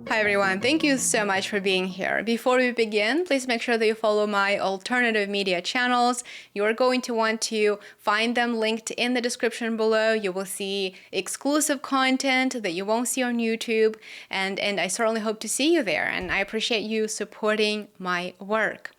Hi everyone, thank you so much for being here. Before we begin, please make sure that you follow my alternative media channels. You are going to want to find them linked in the description below. You will see exclusive content that you won't see on YouTube, and I certainly hope to see you there, and I appreciate you supporting my work.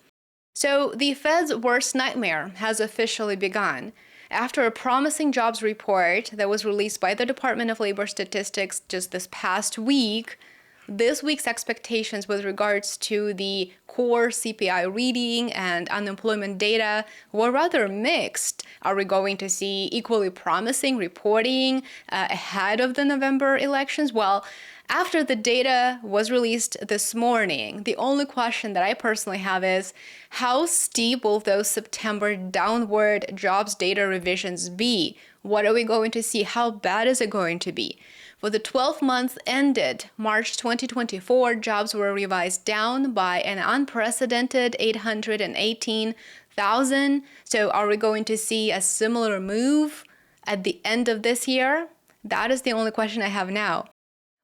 So the Fed's worst nightmare has officially begun. After a promising jobs report that was released by the Department of Labor Statistics just this past week, this week's expectations with regards to the core CPI reading and unemployment data were rather mixed. Are we going to see equally promising reporting ahead of the November elections? Well, after the data was released this morning, the only question that I personally have is, how steep will those September downward jobs data revisions be? What are we going to see? How bad is it going to be? For the 12 months ended March 2024, jobs were revised down by an unprecedented 818,000. So are we going to see a similar move at the end of this year? That is the only question I have now.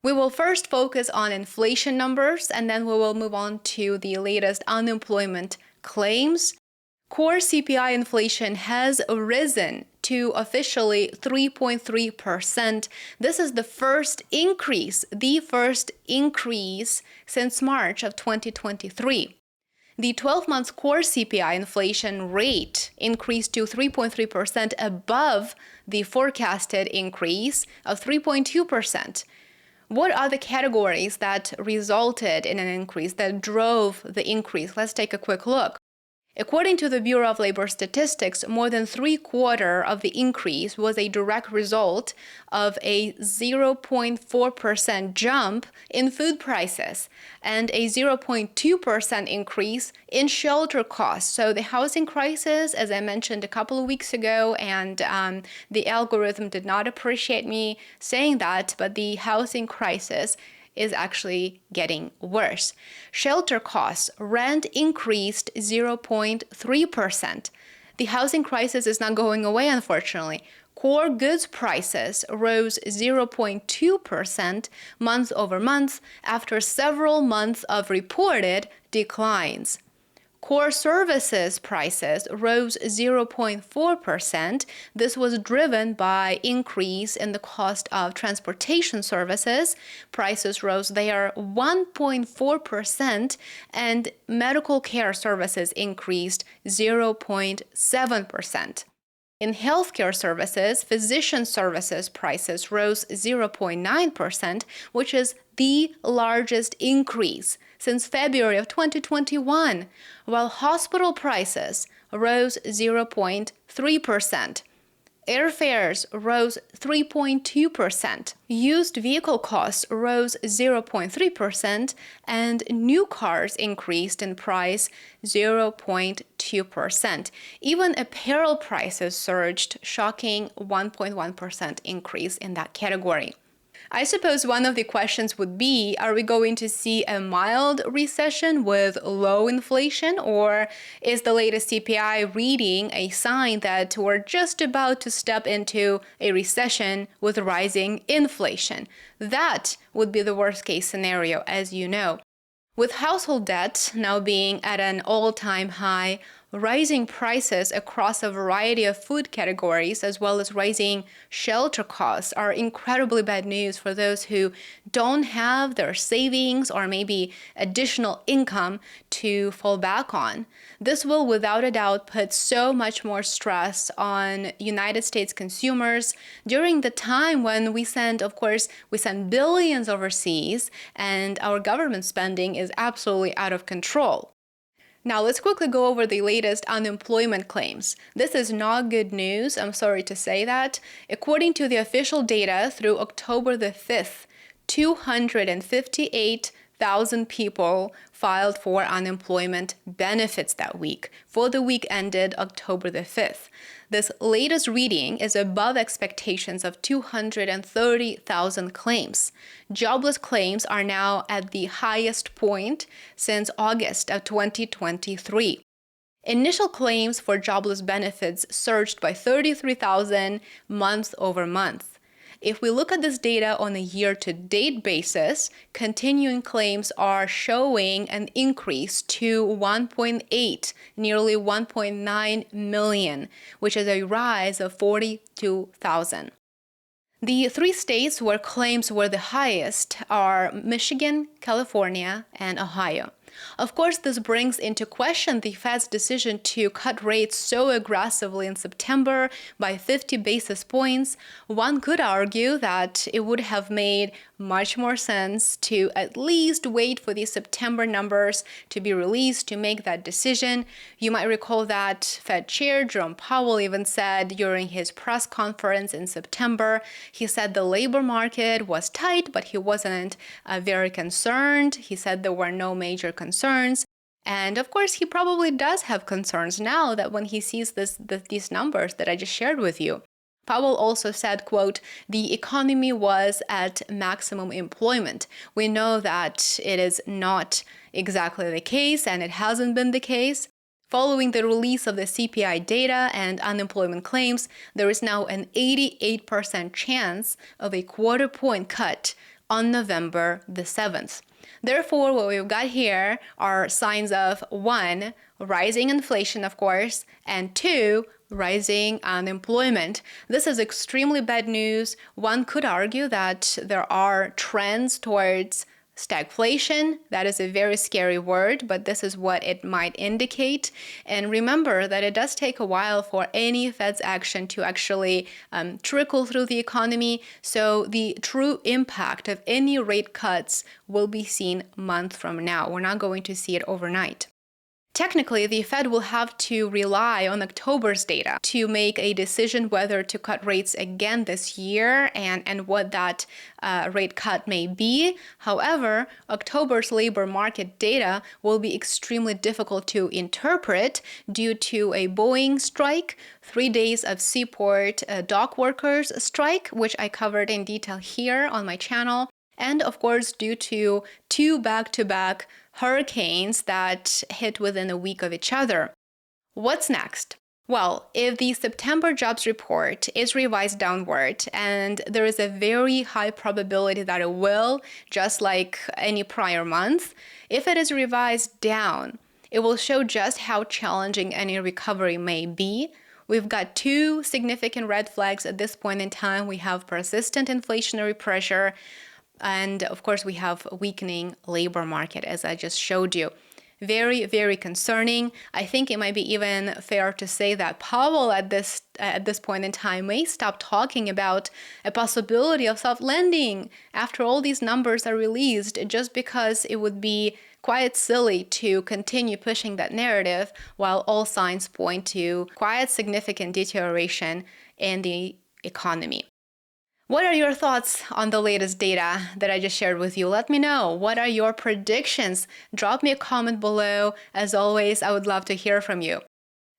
We will first focus on inflation numbers, and then we will move on to the latest unemployment claims. Core CPI inflation has risen to officially 3.3%. This is the first increase since March of 2023. The 12-month core CPI inflation rate increased to 3.3% above the forecasted increase of 3.2%. What are the categories that resulted in an increase, that drove the increase? Let's take a quick look. According to the Bureau of Labor Statistics, more than 3/4 of the increase was a direct result of a 0.4% jump in food prices and a 0.2% increase in shelter costs. So the housing crisis, as I mentioned a couple of weeks ago, and the algorithm did not appreciate me saying that, but the housing crisis is actually getting worse. Shelter costs, rent increased 0.3%. The housing crisis is not going away, unfortunately. Core goods prices rose 0.2% month over month after several months of reported declines. Core services prices rose 0.4%. This was driven by increase in the cost of transportation services. Prices rose there 1.4%, and medical care services increased 0.7%. In healthcare services, physician services prices rose 0.9%, which is the largest increase since February of 2021, while hospital prices rose 0.3%. Airfares rose 3.2%. Used vehicle costs rose 0.3%, and new cars increased in price 0.2%. Even apparel prices surged, shocking 1.1% increase in that category. I suppose one of the questions would be, are we going to see a mild recession with low inflation, or is the latest CPI reading a sign that we're just about to step into a recession with rising inflation? That would be the worst case scenario, as you know. With household debt now being at an all-time high, rising prices across a variety of food categories, as well as rising shelter costs, are incredibly bad news for those who don't have their savings or maybe additional income to fall back on. This will without a doubt put so much more stress on United States consumers during the time when we send billions overseas, and our government spending is absolutely out of control. Now, let's quickly go over the latest unemployment claims. This is not good news, I'm sorry to say that. According to the official data through October the 5th, 258,000 people filed for unemployment benefits that week, for the week ended October the 5th. This latest reading is above expectations of 230,000 claims. Jobless claims are now at the highest point since August of 2023. Initial claims for jobless benefits surged by 33,000 month over month. If we look at this data on a year-to-date basis, continuing claims are showing an increase to 1.8, nearly 1.9 million, which is a rise of 42,000. The three states where claims were the highest are Michigan, California, and Ohio. Of course, this brings into question the Fed's decision to cut rates so aggressively in September by 50 basis points. One could argue that it would have made much more sense to at least wait for the September numbers to be released to make that decision. You might recall that Fed Chair Jerome Powell even said during his press conference in September, he said the labor market was tight, but he wasn't very concerned. He said there were no major concerns. And of course, he probably does have concerns now that when he sees these numbers that I just shared with you. Powell also said, quote, the economy was at maximum employment. We know that it is not exactly the case, and it hasn't been the case. Following the release of the CPI data and unemployment claims, there is now an 88% chance of a quarter-point cut on November the 7th. Therefore, what we've got here are signs of 1, rising inflation, of course, and 2, rising unemployment. This is extremely bad news. One could argue that there are trends towards stagflation. That is a very scary word, but this is what it might indicate. And remember that it does take a while for any Fed's action to actually trickle through the economy. So the true impact of any rate cuts will be seen months from now. We're not going to see it overnight. Technically, the Fed will have to rely on October's data to make a decision whether to cut rates again this year and what that rate cut may be. However, October's labor market data will be extremely difficult to interpret due to a Boeing strike, 3 days of seaport dock workers strike, which I covered in detail here on my channel, and of course due to 2 back-to-back hurricanes that hit within a week of each other. What's next? Well, if the September jobs report is revised downward, and there is a very high probability that it will, just like any prior month, if it is revised down, it will show just how challenging any recovery may be. We've got 2 significant red flags at this point in time. We have persistent inflationary pressure, and of course, we have a weakening labor market, as I just showed you. Very, very concerning. I think it might be even fair to say that Powell at this point in time may stop talking about a possibility of soft landing after all these numbers are released, just because it would be quite silly to continue pushing that narrative while all signs point to quite significant deterioration in the economy. What are your thoughts on the latest data that I just shared with you? Let me know. What are your predictions? Drop me a comment below. As always, I would love to hear from you.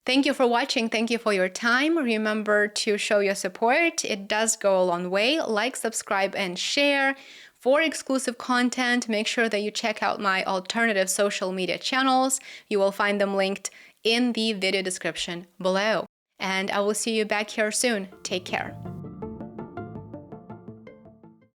Thank you for watching. Thank you for your time. Remember to show your support. It does go a long way. Like, subscribe, and share. For exclusive content, make sure that you check out my alternative social media channels. You will find them linked in the video description below. And I will see you back here soon. Take care.